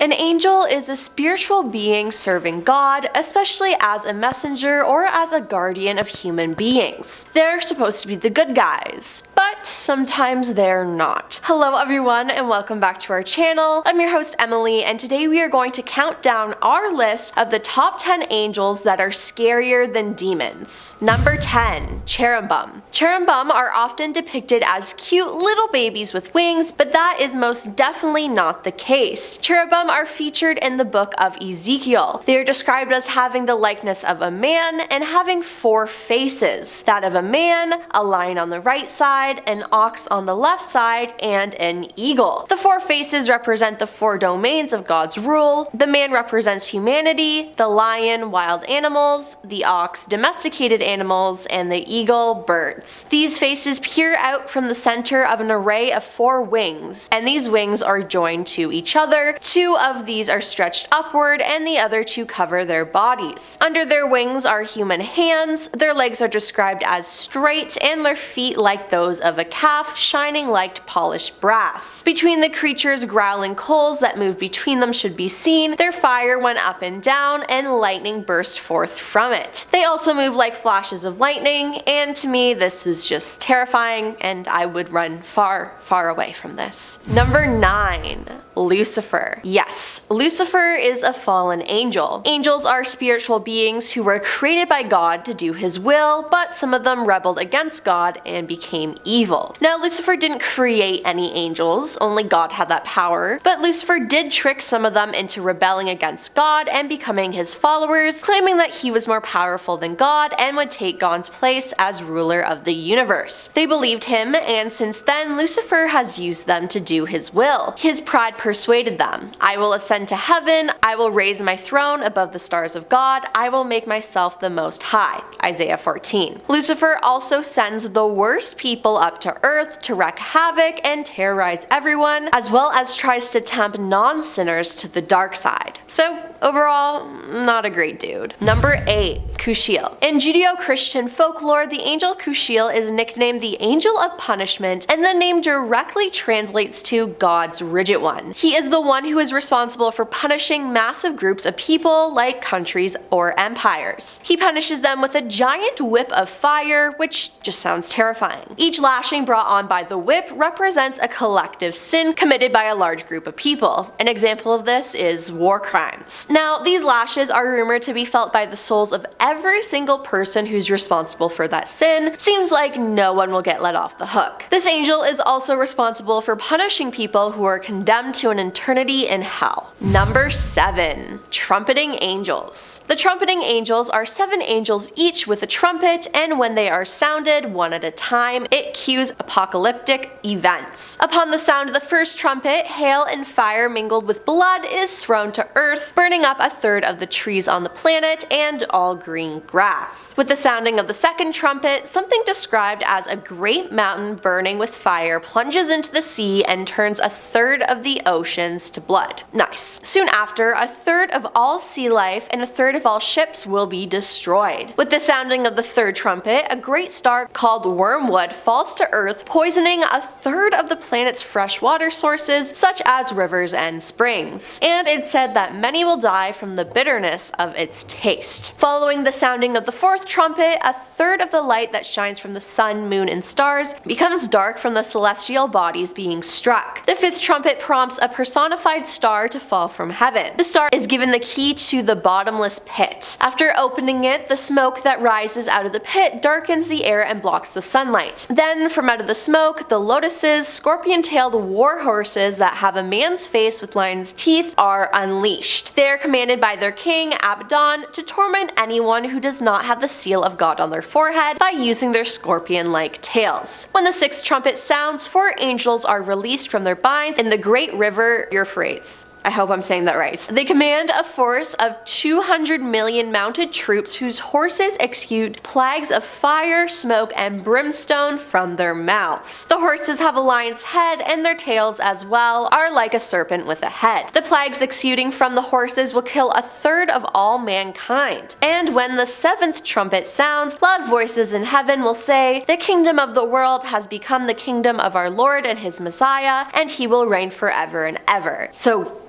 An angel is a spiritual being serving God, especially as a messenger or as a guardian of human beings. They're supposed to be the good guys, but sometimes they're not. Hello everyone and welcome back to our channel. I'm your host Emily, and today we are going to count down our list of the top 10 angels that are scarier than demons. Number 10. Cherubim. Cherubim are often depicted as cute little babies with wings, but that is most definitely not the case. Cherubim are featured in the book of Ezekiel. They are described as having the likeness of a man and having 4 faces: that of a man, a lion on the right side, an ox on the left side, and an eagle. The 4 faces represent the 4 domains of God's rule. The man represents humanity, the lion wild animals, the ox domesticated animals, and the eagle birds. These faces peer out from the center of an array of 4 wings, and these wings are joined to each other. 2 of these are stretched upward and the other 2 cover their bodies. Under their wings are human hands, their legs are described as straight, and their feet like those of a calf, shining like polished brass. Between the creatures, growling coals that move between them should be seen. Their fire went up and down, and lightning burst forth from it. They also move like flashes of lightning, and to me this is just terrifying, and I would run far, far away from this. Number 9. Lucifer. Yes, Lucifer is a fallen angel. Angels are spiritual beings who were created by God to do his will, but some of them rebelled against God and became evil. Now, Lucifer didn't create any angels, only God had that power, but Lucifer did trick some of them into rebelling against God and becoming his followers, claiming that he was more powerful than God and would take God's place as ruler of the universe. They believed him, and since then, Lucifer has used them to do his will. His pride persuaded them. I will ascend to heaven, I will raise my throne above the stars of God, I will make myself the most high. Isaiah 14. Lucifer also sends the worst people up to earth to wreak havoc and terrorize everyone, as well as tries to tempt non-sinners to the dark side. So overall, not a great dude. Number 8. Kushiel. In Judeo-Christian folklore, the angel Kushiel is nicknamed the Angel of Punishment, and the name directly translates to God's Rigid One. He is the one who is responsible for punishing massive groups of people, like countries or empires. He punishes them with a giant whip of fire, which just sounds terrifying. Each lashing brought on by the whip represents a collective sin committed by a large group of people. An example of this is war crimes. Now, these lashes are rumored to be felt by the souls of every single person who's responsible for that sin. Seems like no one will get let off the hook. This angel is also responsible for punishing people who are condemned to an eternity in hell. Number 7. Trumpeting Angels. The Trumpeting Angels are 7 angels each with a trumpet, and when they are sounded one at a time, it cues apocalyptic events. Upon the sound of the first trumpet, hail and fire mingled with blood is thrown to earth, burning up a third of the trees on the planet and all green grass. With the sounding of the second trumpet, something described as a great mountain burning with fire plunges into the sea and turns a third of the oceans to blood. Nice. Soon after, a third of all sea life and a third of all ships will be destroyed. With the sounding of the third trumpet, a great star called Wormwood falls to earth, poisoning a third of the planet's fresh water sources, such as rivers and springs. And it's said that many will die from the bitterness of its taste. Following the sounding of the fourth trumpet, a third of the light that shines from the sun, moon, and stars becomes dark from the celestial bodies being struck. The fifth trumpet prompts a personified star to fall from heaven. The star is given the key to the bottomless pit. After opening it, the smoke that rises out of the pit darkens the air and blocks the sunlight. Then, from out of the smoke, the lotuses, scorpion-tailed war horses that have a man's face with lion's teeth, are unleashed. They are commanded by their king, Abaddon, to torment anyone who does not have the seal of God on their forehead by using their scorpion-like tails. When the sixth trumpet sounds, 4 angels are released from their binds in the great river Euphrates. I hope I'm saying that right. They command a force of 200 million mounted troops whose horses exude plagues of fire, smoke, and brimstone from their mouths. The horses have a lion's head, and their tails as well are like a serpent with a head. The plagues exuding from the horses will kill a third of all mankind. And when the 7th trumpet sounds, loud voices in heaven will say, "The kingdom of the world has become the kingdom of our Lord and his Messiah, and he will reign forever and ever." So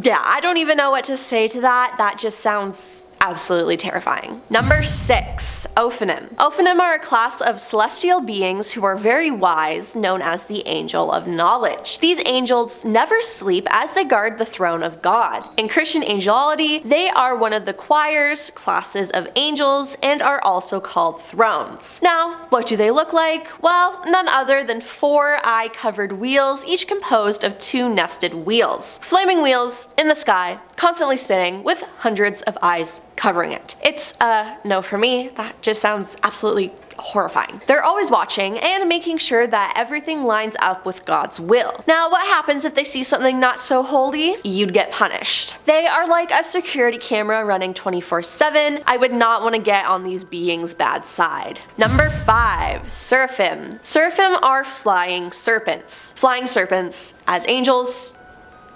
Yeah, I don't even know what to say to that. That just sounds absolutely terrifying. Number 6, Ophanim. Ophanim are a class of celestial beings who are very wise, known as the Angel of Knowledge. These angels never sleep as they guard the throne of God. In Christian angelology, they are one of the choirs, classes of angels, and are also called thrones. Now, what do they look like? Well, none other than 4 eye-covered wheels, each composed of 2 nested wheels. Flaming wheels in the sky, constantly spinning with hundreds of eyes covering it. It's a no for me. That just sounds absolutely horrifying. They're always watching and making sure that everything lines up with God's will. Now, what happens if they see something not so holy? You'd get punished. They are like a security camera running 24/7. I would not want to get on these beings' bad side. Number 5, Seraphim. Seraphim are flying serpents. Flying serpents as angels.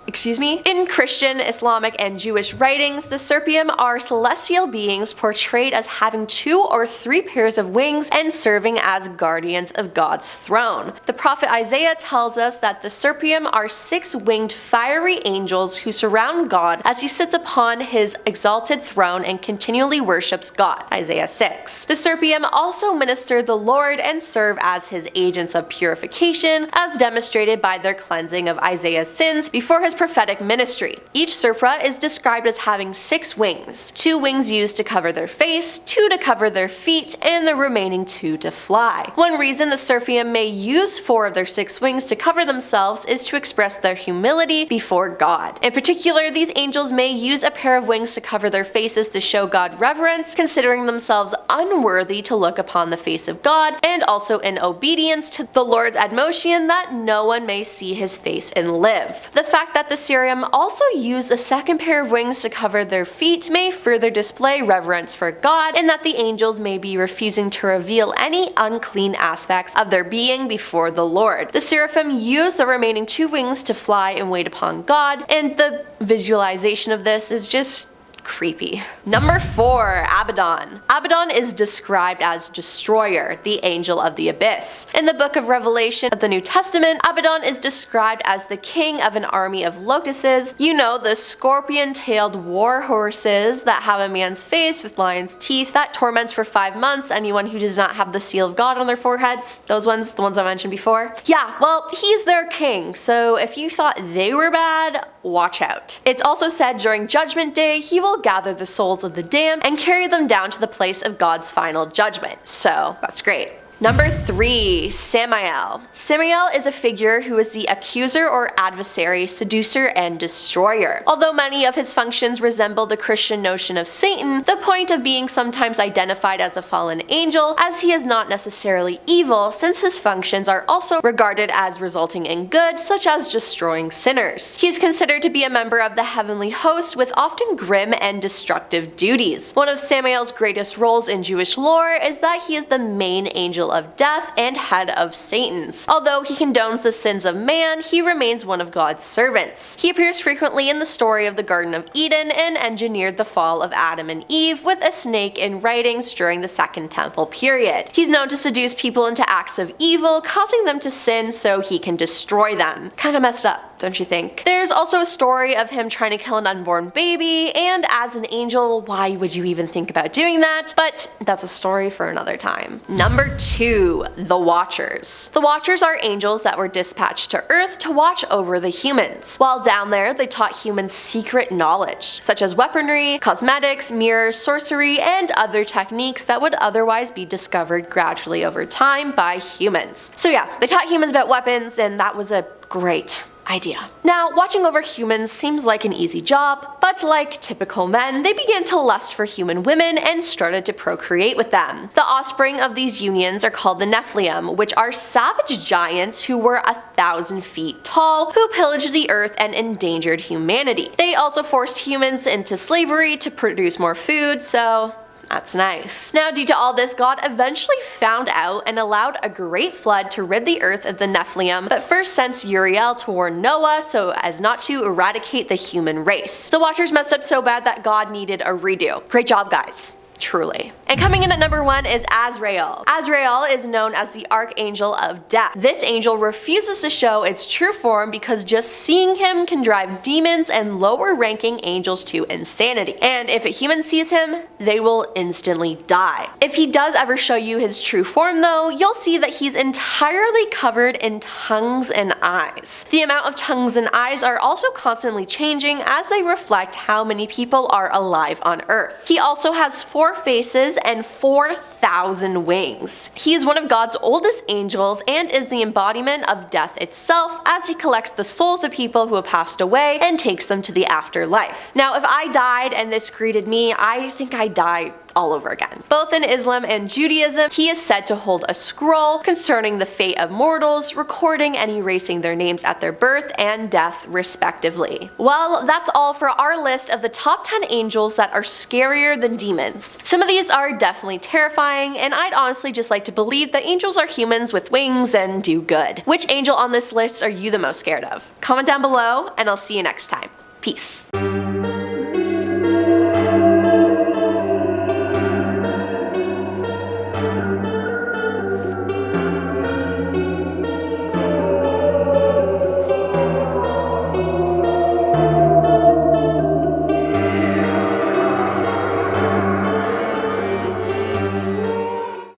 In Christian, Islamic, and Jewish writings, the Seraphim are celestial beings portrayed as having 2 or 3 pairs of wings and serving as guardians of God's throne. The prophet Isaiah tells us that the Seraphim are 6-winged fiery angels who surround God as he sits upon his exalted throne and continually worships God. Isaiah 6. The Seraphim also minister the Lord and serve as his agents of purification, as demonstrated by their cleansing of Isaiah's sins before his prophetic ministry. Each Seraph is described as having 6 wings, 2 wings used to cover their face, 2 to cover their feet, and the remaining 2 to fly. One reason the Seraphim may use 4 of their 6 wings to cover themselves is to express their humility before God. In particular, these angels may use a pair of wings to cover their faces to show God reverence, considering themselves unworthy to look upon the face of God, and also in obedience to the Lord's admonition that no one may see his face and live. The fact that the Seraphim also use a second pair of wings to cover their feet may further display reverence for God, and that the angels may be refusing to reveal any unclean aspects of their being before the Lord. The Seraphim use the remaining 2 wings to fly and wait upon God, and the visualization of this is just creepy. Number 4, Abaddon. Abaddon is described as Destroyer, the angel of the abyss. In the book of Revelation of the New Testament, Abaddon is described as the king of an army of locusts. You know, the scorpion-tailed war horses that have a man's face with lion's teeth that torments for 5 months anyone who does not have the seal of God on their foreheads. Those ones, the ones I mentioned before. Yeah, well, he's their king, so if you thought they were bad, watch out. It's also said during Judgment Day, he will gather the souls of the damned and carry them down to the place of God's final judgment. So that's great. Number 3, Samael. Samael is a figure who is the accuser or adversary, seducer, and destroyer. Although many of his functions resemble the Christian notion of Satan, the point of being sometimes identified as a fallen angel, as he is not necessarily evil, since his functions are also regarded as resulting in good, such as destroying sinners. He is considered to be a member of the heavenly host with often grim and destructive duties. One of Samael's greatest roles in Jewish lore is that he is the main angel of death and head of Satan's. Although he condones the sins of man, he remains one of God's servants. He appears frequently in the story of the Garden of Eden and engineered the fall of Adam and Eve with a snake in writings during the Second Temple period. He's known to seduce people into acts of evil, causing them to sin so he can destroy them. Kinda messed up, don't you think? There's also a story of him trying to kill an unborn baby, and as an angel, why would you even think about doing that? But that's a story for another time. Number 2, the Watchers. The Watchers are angels that were dispatched to Earth to watch over the humans. While down there, they taught humans secret knowledge, such as weaponry, cosmetics, mirrors, sorcery, and other techniques that would otherwise be discovered gradually over time by humans. So yeah, they taught humans about weapons, and that was a great idea. Now, watching over humans seems like an easy job, but like typical men, they began to lust for human women and started to procreate with them. The offspring of these unions are called the Nephilim, which are savage giants who were 1,000 feet tall, who pillaged the earth and endangered humanity. They also forced humans into slavery to produce more food, so that's nice. Now, due to all this, God eventually found out and allowed a great flood to rid the earth of the Nephilim, but first sent Uriel to warn Noah so as not to eradicate the human race. The Watchers messed up so bad that God needed a redo. Great job, guys. Truly. And coming in at number 1 is Azrael. Azrael is known as the Archangel of Death. This angel refuses to show its true form because just seeing him can drive demons and lower ranking angels to insanity. And if a human sees him, they will instantly die. If he does ever show you his true form though, you'll see that he's entirely covered in tongues and eyes. The amount of tongues and eyes are also constantly changing as they reflect how many people are alive on Earth. He also has 4 faces and 4,000 wings. He is one of God's oldest angels and is the embodiment of death itself, as he collects the souls of people who have passed away and takes them to the afterlife. Now, if I died and this greeted me, I think I'd die all over again. Both in Islam and Judaism, he is said to hold a scroll concerning the fate of mortals, recording and erasing their names at their birth and death respectively. Well, that's all for our list of the top 10 angels that are scarier than demons. Some of these are definitely terrifying, and I'd honestly just like to believe that angels are humans with wings and do good. Which angel on this list are you the most scared of? Comment down below, and I'll see you next time. Peace.